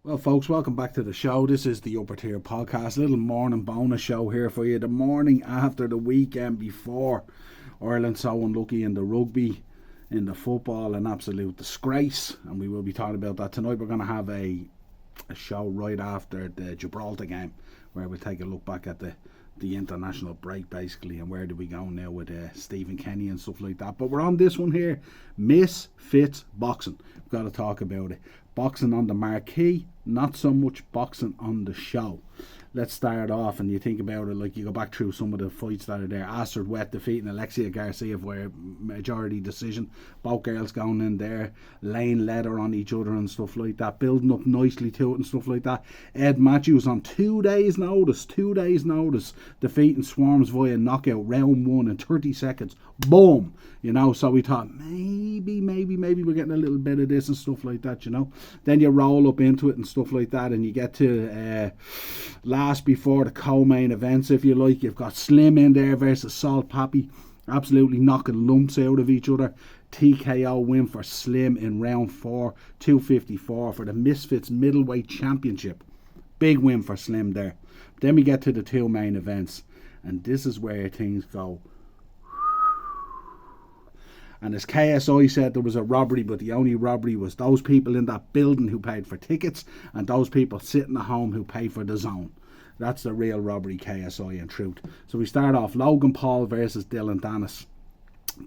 Well, folks, welcome back to the show. This is the Upper Tier Podcast, little morning bonus show here for you. The morning after the weekend before Ireland so unlucky in the rugby, in the football, an absolute disgrace. And we will be talking about that tonight. We're going to have a show right after the Gibraltar game where we'll take a look back at the international break basically and where do we go now with Stephen Kenny and stuff like that. But we're on this one here, Misfits boxing. We've got to talk about it. Boxing on the marquee, not so much boxing on the show. Let's start off, and you think about it, like you go back through some of the fights that are there. Astrid Wet defeating Alexia Garcia via majority decision. Both girls going in there, laying leather on each other and stuff like that, building up nicely to it and stuff like that. Ed Matthews on 2 days' notice, defeating Swarms via knockout, round 1 in 30 seconds. Boom! So we thought maybe we're getting a little bit of this and stuff like that, Then you roll up into it and stuff like that, and you get to last before the co-main events, if you like. You've got Slim in there versus Salt Pappy, absolutely knocking lumps out of each other. TKO win for Slim in round 4, 254 for the Misfits middleweight championship. Big win for Slim there. Then we get to the two main events, and this is where things go. And as KSI said, there was a robbery, but the only robbery was those people in that building who paid for tickets and those people sitting at home who pay for the zone. That's the real robbery, KSI, in truth. So we start off Logan Paul versus Dylan Dennis.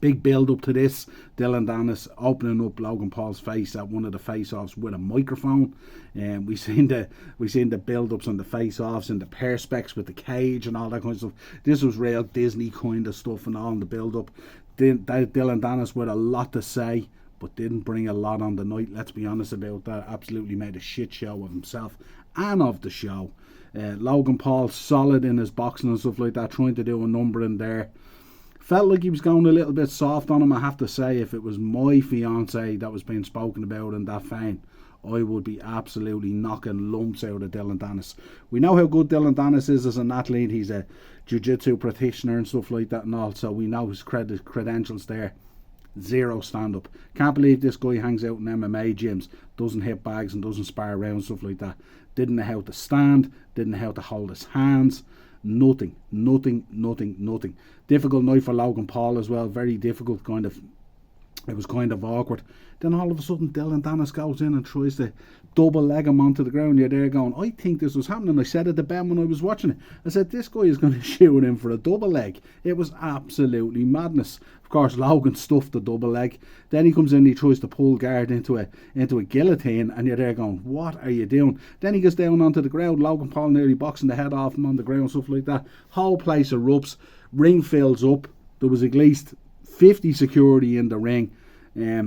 Big build up to this. Dylan Dennis opening up Logan Paul's face at one of the face-offs with a microphone. And we seen the build-ups and the face-offs and the perspex with the cage and all that kind of stuff. This was real Disney kind of stuff and all in the build-up. Dylan Dennis with a lot to say, but didn't bring a lot on the night. Let's be honest about that. Absolutely made a shit show of himself and of the show. Logan Paul solid in his boxing and stuff like that, trying to do a number in there. Felt like he was going a little bit soft on him, I have to say. If it was my fiance that was being spoken about in that vein, I would be absolutely knocking lumps out of Dylan Dennis. We know how good Dylan Dennis is as an athlete. He's a jiu-jitsu practitioner and stuff like that and all, so we know his credentials there. Zero stand-up. Can't believe this guy hangs out in MMA gyms, doesn't hit bags and doesn't spar around, stuff like that. Didn't know how to stand, didn't know how to hold his hands. Nothing. Difficult night for Logan Paul as well. Very difficult, it was kind of awkward. Then all of a sudden Dylan Dennis goes in and tries to double leg him onto the ground. You're there going, I think this was happening. I said it to Ben when I was watching it. I said, this guy is going to shoot him for a double leg. It was absolutely madness. Of course, Logan stuffed the double leg. Then he comes in and he tries to pull guard into a guillotine, and you're there going, what are you doing? Then he gets down onto the ground. Logan Paul nearly boxing the head off him on the ground, stuff like that. Whole place erupts. Ring fills up. There was at least 50 security in the ring,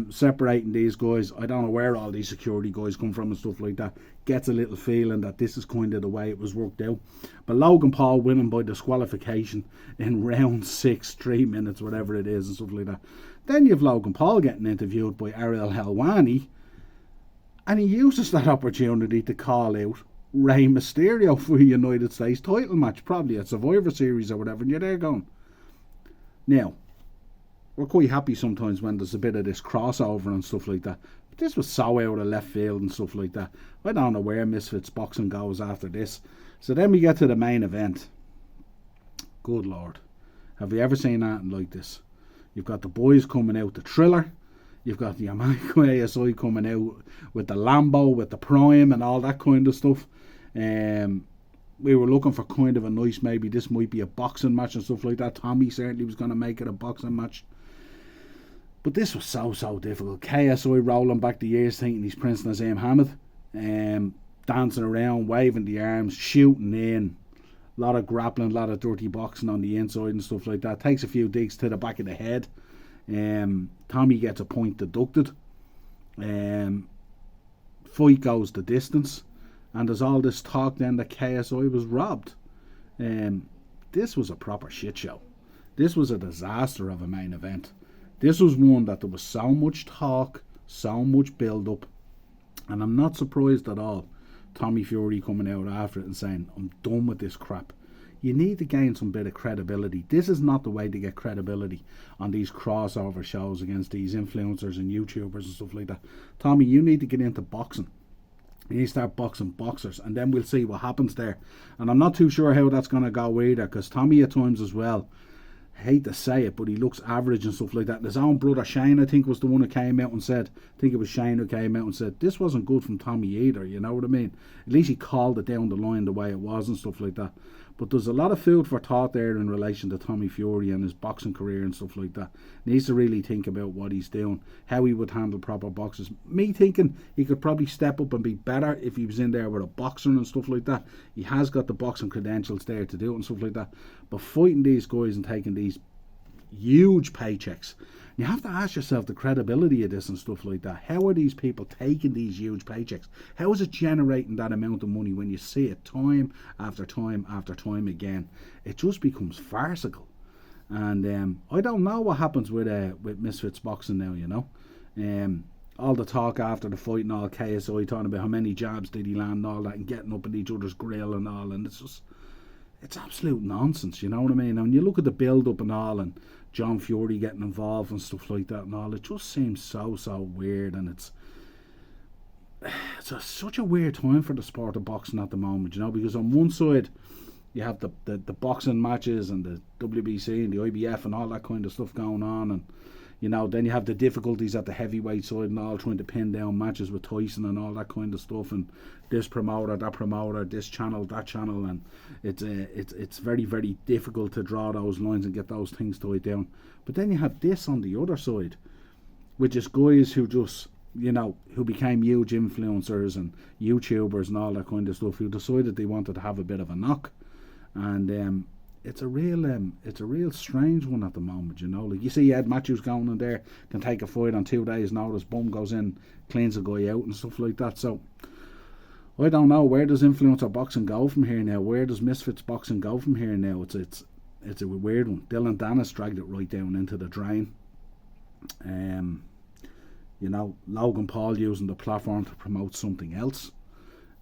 separating these guys. I don't know where all these security guys come from and stuff like that. Gets a little feeling that this is kind of the way it was worked out. But Logan Paul winning by disqualification in round 6, 3 minutes, whatever it is, and stuff like that. Then you have Logan Paul getting interviewed by Ariel Helwani, and he uses that opportunity to call out Rey Mysterio for a United States title match, probably at Survivor Series or whatever, and you're there going, now, we're quite happy sometimes when there's a bit of this crossover and stuff like that. But this was so out of left field and stuff like that. I don't know where Misfits boxing goes after this. So then we get to the main event. Good Lord. Have you ever seen anything like this? You've got the boys coming out, the Thriller. You've got the American ASI coming out with the Lambo, with the Prime and all that kind of stuff. We were looking for kind of a nice, maybe this might be a boxing match and stuff like that. Tommy certainly was going to make it a boxing match. But this was so difficult. KSI rolling back the years thinking he's Prince Nazim Hamid. Dancing around, waving the arms, shooting in. A lot of grappling, a lot of dirty boxing on the inside and stuff like that. Takes a few digs to the back of the head. Tommy gets a point deducted. Fight goes the distance. And there's all this talk then that KSI was robbed. This was a proper shit show. This was a disaster of a main event. This was one that there was so much talk, so much build-up, and I'm not surprised at all Tommy Fury coming out after it and saying, I'm done with this crap. You need to gain some bit of credibility. This is not the way to get credibility on these crossover shows against these influencers and YouTubers and stuff like that. Tommy, you need to get into boxing. You start boxing boxers, and then we'll see what happens there. And I'm not too sure how that's going to go either, because Tommy at times as well, I hate to say it, but he looks average and stuff like that. And his own brother Shane, I think, was the one who came out and said, I think it was Shane who came out and said, this wasn't good from Tommy either, you know what I mean? At least he called it down the line the way it was and stuff like that. But there's a lot of food for thought there in relation to Tommy Fury and his boxing career and stuff like that. He needs to really think about what he's doing, how he would handle proper boxers. Me thinking he could probably step up and be better if he was in there with a boxer and stuff like that. He has got the boxing credentials there to do it and stuff like that. But fighting these guys and taking these huge paychecks, you have to ask yourself the credibility of this and stuff like that. How are these people taking these huge paychecks? How is it generating that amount of money when you see it time after time after time again? It just becomes farcical. And I don't know what happens with Misfits boxing now, you know. All the talk after the fight and all, KSI talking about how many jabs did he land and all that, and getting up in each other's grill and all, and it's absolute nonsense, you know what I mean? And you look at the build-up and all, and John Fury getting involved and stuff like that and all, it just seems so weird, and it's such a weird time for the sport of boxing at the moment, you know, because on one side you have the boxing matches and the WBC and the IBF and all that kind of stuff going on, and you know, then you have the difficulties at the heavyweight side and all, trying to pin down matches with Tyson and all that kind of stuff, and this promoter, that promoter, this channel, that channel, and it's very, very difficult to draw those lines and get those things tied down. But then you have this on the other side, which is guys who just, you know, who became huge influencers and YouTubers and all that kind of stuff, who decided they wanted to have a bit of a knock. And it's a real strange one at the moment, you know. Like you see Ed Matthews going in there, can take a fight on 2 days notice, boom, goes in, cleans a guy out and stuff like that. So I don't know, where does influencer boxing go from here now? Where does Misfits boxing go from here now? It's a weird one. Dylan Dennis dragged it right down into the drain. You know, Logan Paul using the platform to promote something else.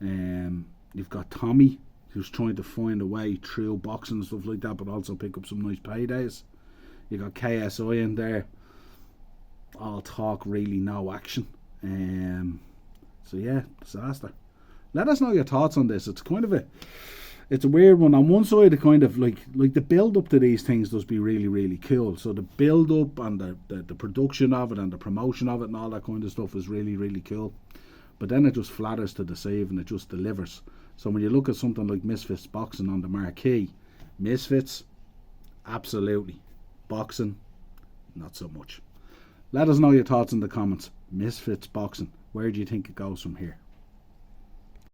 You've got Tommy, who's trying to find a way through boxing and stuff like that, but also pick up some nice paydays. You got KSI in there, all talk, really no action. So yeah, disaster. Let us know your thoughts on this. It's a weird one. On one side, it kind of like the build up to these things does be really, really cool. So the build up and the production of it and the promotion of it and all that kind of stuff is really, really cool. But then it just flatters to deceive and it just delivers. So when you look at something like Misfits boxing on the marquee, Misfits, absolutely. Boxing, not so much. Let us know your thoughts in the comments. Misfits boxing, where do you think it goes from here?